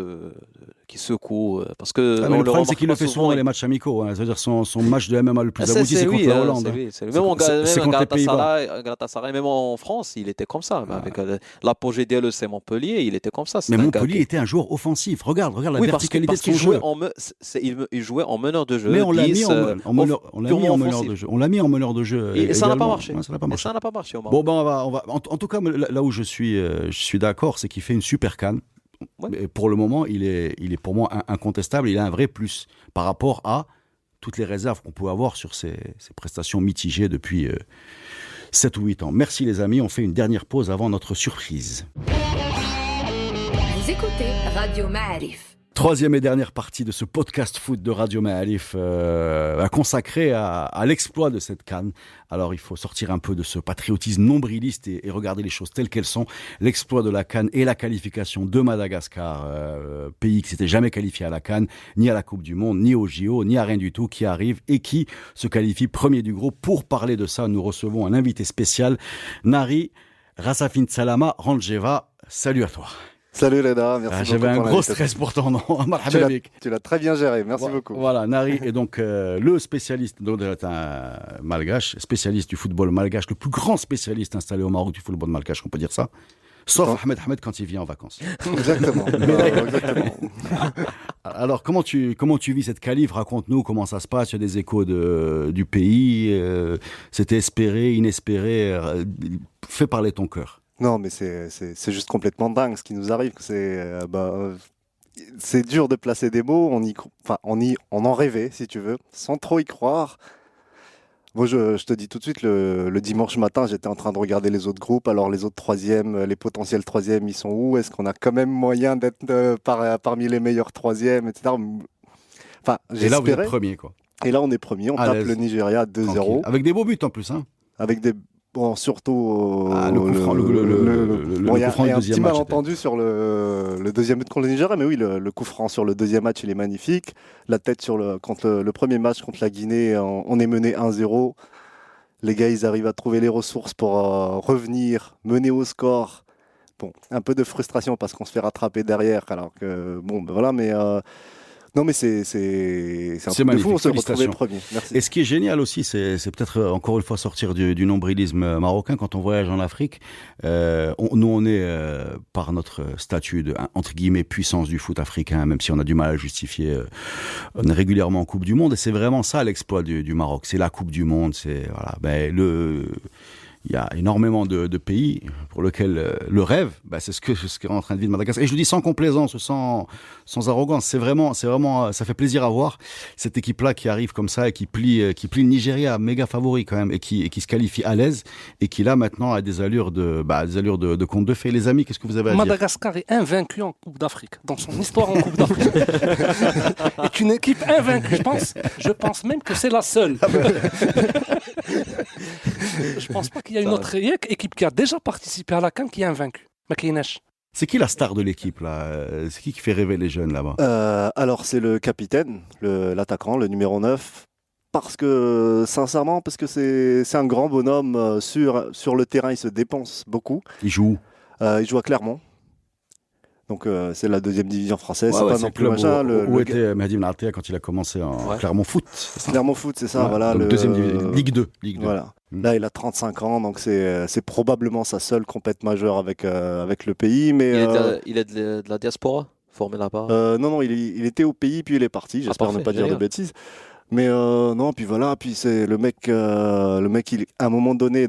qui secoue, parce que le problème c'est qu'il le fait souvent dans les matchs amicaux. Hein. C'est-à-dire son match de MMA le plus abouti, c'est contre la Hollande. Même Galatasaray, même en France, il était comme ça. Avec l'apogée d'El c'est Montpellier, il était comme ça. Mais Montpellier était un joueur offensif. Regarde la verticalité de son jeu. Il jouait en meneur de jeu. Mais on l'a mis en meneur de jeu. On l'a mis en meneur de jeu. Et ça n'a pas marché. Ça n'a pas marché. Bon, on va. En tout cas, là où je suis d'accord, c'est qu'il fait une super CAN. Ouais. Pour le moment, il est pour moi incontestable. Il a un vrai plus par rapport à toutes les réserves qu'on peut avoir sur ses prestations mitigées depuis 7 ou 8 ans. Merci les amis, on fait une dernière pause avant notre surprise. Vous écoutez Radio Ma'arif. Troisième et dernière partie de ce podcast foot de Radio Ma'arif consacré à l'exploit de cette CAN. Alors il faut sortir un peu de ce patriotisme nombriliste et regarder les choses telles qu'elles sont. L'exploit de la CAN et la qualification de Madagascar, pays qui s'était jamais qualifié à la CAN, ni à la Coupe du Monde, ni au JO, ni à rien du tout, qui arrive et qui se qualifie premier du groupe. Pour parler de ça, nous recevons un invité spécial, Nari Rasafintsalama Ranjeva. Salut à toi. Salut Leda, merci beaucoup. J'avais un gros stress pour ton nom. Tu l'as très bien géré, merci beaucoup. Voilà, Nari est donc le spécialiste, donc un malgache, spécialiste du football malgache, le plus grand spécialiste installé au Maroc du football malgache, on peut dire ça. Sauf Ahmed quand il vient en vacances. Exactement. Exactement. Alors, comment tu vis cette qualif? Raconte-nous comment ça se passe. Il y a des échos du pays. C'était espéré, inespéré. Fais parler ton cœur. Non, mais c'est juste complètement dingue ce qui nous arrive. C'est dur de placer des mots. On en rêvait, si tu veux, sans trop y croire. Moi, je te dis tout de suite, le dimanche matin, j'étais en train de regarder les autres groupes. Alors, les autres troisièmes, les potentiels troisièmes, ils sont où? Est-ce qu'on a quand même moyen d'être parmi les meilleurs troisièmes, etc. Enfin, et là, vous êtes premier, quoi. Et là, on est premier. On tape le Nigeria 2-0. Tranquille. Avec des beaux buts en plus, hein. Avec des... Bon, surtout le coup franc, il y a un petit match, malentendu sur le deuxième but contre le Nigeria, mais oui, le coup franc sur le deuxième match, il est magnifique. La tête contre le premier match contre la Guinée, on est mené 1-0. Les gars, ils arrivent à trouver les ressources pour revenir, mener au score. Bon, un peu de frustration parce qu'on se fait rattraper derrière, alors que voilà, mais... Non, mais c'est un truc de fou, on se retrouvait premier. Merci. Et ce qui est génial aussi, c'est peut-être encore une fois sortir du nombrilisme marocain. Quand on voyage en Afrique, on est par notre statut de, entre guillemets, puissance du foot africain, même si on a du mal à le justifier, on est régulièrement en Coupe du Monde. Et c'est vraiment ça l'exploit du Maroc. C'est la Coupe du Monde. Il y a énormément de pays pour lesquels le rêve, c'est ce qu'est en train de vivre Madagascar. Et je le dis sans complaisance, sans arrogance. C'est vraiment, ça fait plaisir à voir cette équipe-là qui arrive comme ça et qui plie le Nigeria, méga favori quand même, et qui se qualifie à l'aise et qui là maintenant a des allures de conte de fées. Les amis, qu'est-ce que vous avez à dire? Madagascar est invaincu en Coupe d'Afrique, dans son histoire en Coupe d'Afrique. est une équipe invaincue. Je pense même que c'est la seule. Je pense pas qu'il y a une autre équipe qui a déjà participé à la CAN qui est invaincue. C'est qui la star de l'équipe là? C'est qui fait rêver les jeunes là-bas? Alors c'est le capitaine, l'attaquant, le numéro 9. Sincèrement, parce que c'est un grand bonhomme sur le terrain, il se dépense beaucoup. Il joue où? Il joue à Clermont. Donc c'est la deuxième division française, c'est pas non plus machin. Où était Mehdi Mnatia quand il a commencé en Clermont Foot? Clermont Foot, c'est ça, voilà. Deuxième division, Ligue 2. Voilà. Là, il a 35 ans, donc c'est probablement sa seule compète majeure avec le pays. Mais il est de la diaspora, formé là-bas. Non, il était au pays, puis il est parti. J'espère ne pas dire de bêtises. Mais non, puis voilà, puis c'est le mec, à un moment donné,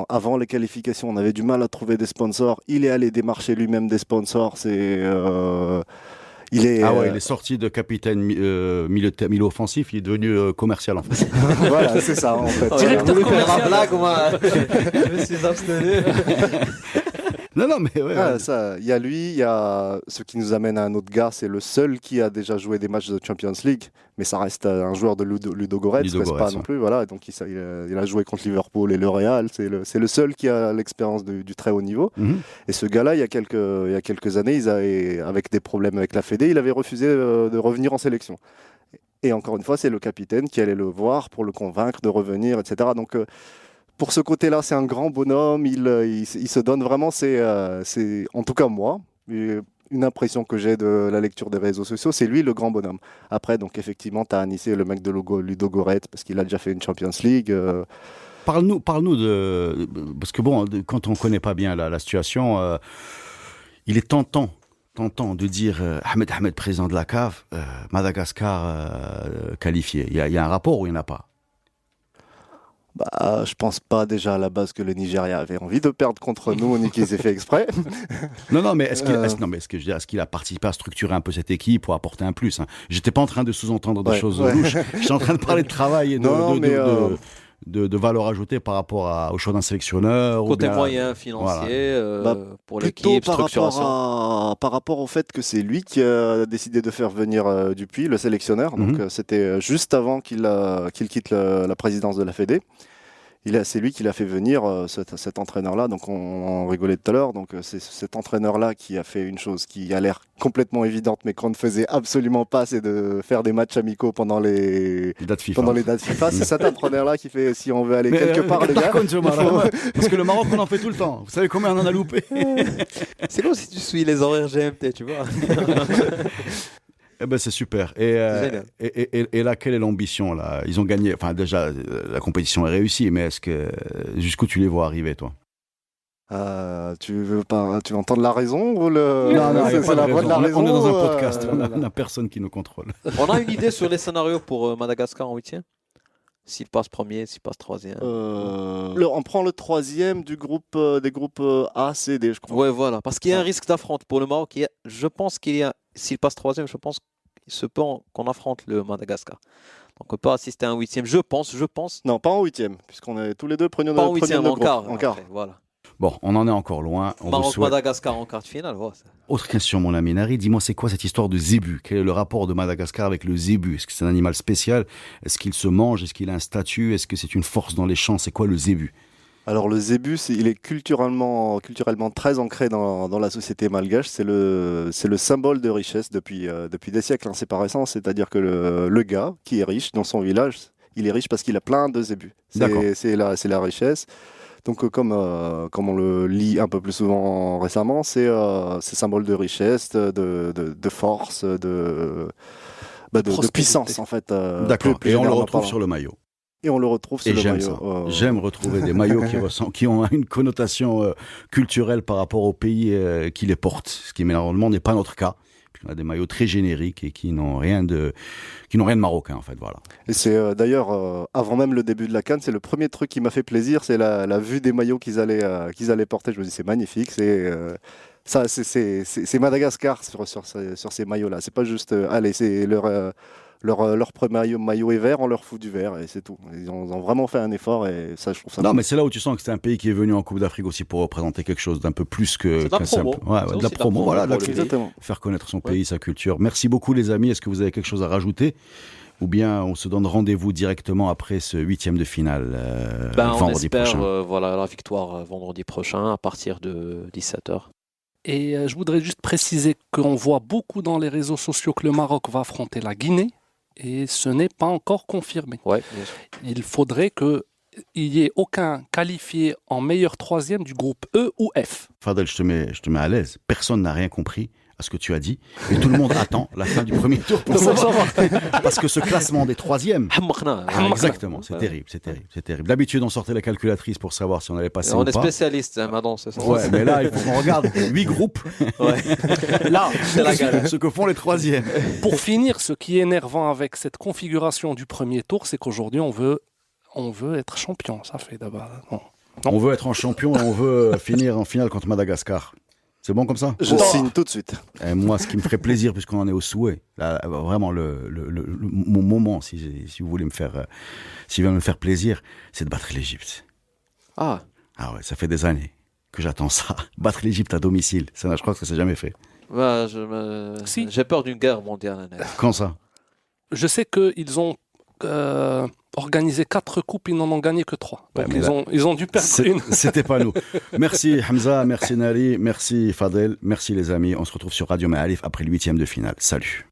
avant les qualifications, on avait du mal à trouver des sponsors. Il est allé démarcher lui-même des sponsors. Il est sorti de capitaine milieu offensif, il est devenu commercial en fait. Voilà, c'est ça en fait. Directeur commercial. Blague, moi. Je me suis abstenu. Non, mais il y a lui, il y a ce qui nous amène à un autre gars, c'est le seul qui a déjà joué des matchs de Champions League, mais ça reste un joueur de Ludogorets, pas non plus, voilà. Donc il a joué contre Liverpool et le Real, c'est le seul qui a l'expérience du très haut niveau. Mm-hmm. Et ce gars-là, il y a quelques années, avec des problèmes avec la Fédé, il avait refusé de revenir en sélection. Et encore une fois, c'est le capitaine qui allait le voir pour le convaincre de revenir, etc. Donc pour ce côté-là, c'est un grand bonhomme, il se donne vraiment, c'est en tout cas moi, une impression que j'ai de la lecture des réseaux sociaux, c'est lui le grand bonhomme. Après, donc effectivement, tu as Anissé, le mec de Ludogorets, parce qu'il a déjà fait une Champions League. Parle-nous de... Parce que bon, quand on ne connaît pas bien la situation, il est tentant de dire Ahmed, président de la CAF, Madagascar qualifié. Il y a un rapport ou il n'y en a pas? Je pense pas déjà à la base que le Nigeria avait envie de perdre contre nous, ni qu'ils aient fait exprès. Non, mais est-ce qu'il a participé à structurer un peu cette équipe pour apporter un plus, hein? J'étais pas en train de sous-entendre des choses louches. J'étais en train de parler de travail et de valeur ajoutée par rapport au choix d'un sélectionneur? Côté moyen financier, pour l'équipe, structuration. Par rapport au fait que c'est lui qui a décidé de faire venir Dupuis, le sélectionneur. Donc c'était juste avant qu'il quitte la présidence de la Fédé. C'est lui qui l'a fait venir, cet entraîneur-là. Donc on rigolait tout à l'heure. Donc c'est cet entraîneur-là qui a fait une chose qui a l'air complètement évidente, mais qu'on ne faisait absolument pas, c'est de faire des matchs amicaux pendant les dates FIFA. C'est cet entraîneur-là qui fait, si on veut aller quelque part, les gars. Parce que le Maroc, on en fait tout le temps. Vous savez combien on en a loupé? C'est comme si tu suis les horaires GMT, tu vois. Eh ben c'est super. Et là, quelle est l'ambition là? Ils ont gagné. Enfin, déjà, la compétition est réussie, mais jusqu'où tu les vois arriver, toi? Tu veux entendre la raison ou Non, c'est la voix de la raison. On est dans un podcast. On n'a personne qui nous contrôle. On a une idée sur les scénarios pour Madagascar en 8e? S'il passe premier, s'il passe 3e. On prend le 3e des groupes A, C, D, je crois. Ouais, voilà. Parce qu'il y a un risque d'affronte pour le Maroc. Je pense s'il passe 3e, je pense qu'il se peut qu'on affronte le Madagascar. Donc on peut assister à un 8e, je pense. Non, pas en 8e, puisqu'on est tous les deux prenions pas en 8e, en quart. Après, voilà. Bon, on en est encore loin. Maroc-Madagascar en quart de finale. Voilà. Autre question, mon ami Nari, dis-moi, c'est quoi cette histoire de zébu? Quel est le rapport de Madagascar avec le zébu? Est-ce que c'est un animal spécial? Est-ce qu'il se mange? Est-ce qu'il a un statut? Est-ce que c'est une force dans les champs? C'est quoi le zébu? Alors le zébu, il est culturellement très ancré dans la société malgache. C'est le symbole de richesse depuis des siècles. C'est par essence, c'est-à-dire que le gars qui est riche dans son village, il est riche parce qu'il a plein de zébus. C'est la richesse. Donc comme on le lit un peu plus souvent récemment, c'est symbole de richesse, de force, de puissance en fait. D'accord. Et on le retrouve sur le maillot. Et on le retrouve sur le maillot. J'aime retrouver des maillots qui ont une connotation culturelle par rapport au pays qui les porte, ce qui malheureusement n'est pas notre cas. On a des maillots très génériques et qui n'ont rien de marocain en fait, voilà. Et c'est d'ailleurs avant même le début de la CAN, c'est le premier truc qui m'a fait plaisir, c'est la vue des maillots qu'ils allaient porter. Je me dis c'est magnifique, c'est Madagascar sur ces maillots-là. C'est pas juste c'est leur premier maillot est vert, on leur fout du vert et c'est tout. Ils ont vraiment fait un effort et ça, je trouve ça. Non, mais c'est là où tu sens que c'est un pays qui est venu en Coupe d'Afrique aussi pour représenter quelque chose d'un peu plus que de la promo. De la promo, voilà, faire connaître son pays, sa culture. Merci beaucoup les amis. Est-ce que vous avez quelque chose à rajouter? Ou bien on se donne rendez-vous directement après ce 8e de finale vendredi prochain. On espère la victoire vendredi prochain à partir de 17h. Et je voudrais juste préciser qu'on voit beaucoup dans les réseaux sociaux que le Maroc va affronter la Guinée. Et ce n'est pas encore confirmé. Ouais, il faudrait qu'il n'y ait aucun qualifié en meilleur 3e du groupe E ou F. Fadel, je te mets à l'aise. Personne n'a rien compris à ce que tu as dit. Et tout le monde attend la fin du premier tour pour savoir. Parce que ce classement des 3e... exactement, c'est terrible. D'habitude, on sortait la calculatrice pour savoir si on allait passer ou pas. On est spécialiste maintenant, c'est ça. Ouais, mais là, il faut qu'on regarde 8 groupes. Ouais. Là, c'est la galère. Ce que font les 3e. Pour finir, ce qui est énervant avec cette configuration du premier tour, c'est qu'aujourd'hui, on veut être champion. Ça fait d'abord. Non. On veut être en champion et on veut finir en finale contre Madagascar. C'est bon comme ça? Je signe tout de suite. Et moi, ce qui me ferait plaisir, puisqu'on en est au souhait, là, vraiment mon moment, si vous voulez me faire plaisir, c'est de battre l'Égypte. Ah ouais, ça fait des années que j'attends ça. Battre l'Égypte à domicile, ça, je crois que ça s'est jamais fait. Si. J'ai peur d'une guerre mondiale. Quand ça? Je sais qu'ils ont organisé 4 coupes, ils n'en ont gagné que 3. Donc ils ont dû perdre une. C'était pas nous. Merci Hamza, merci Nari, merci Fadel, merci les amis. On se retrouve sur Radio Ma'arif après le 8e de finale. Salut.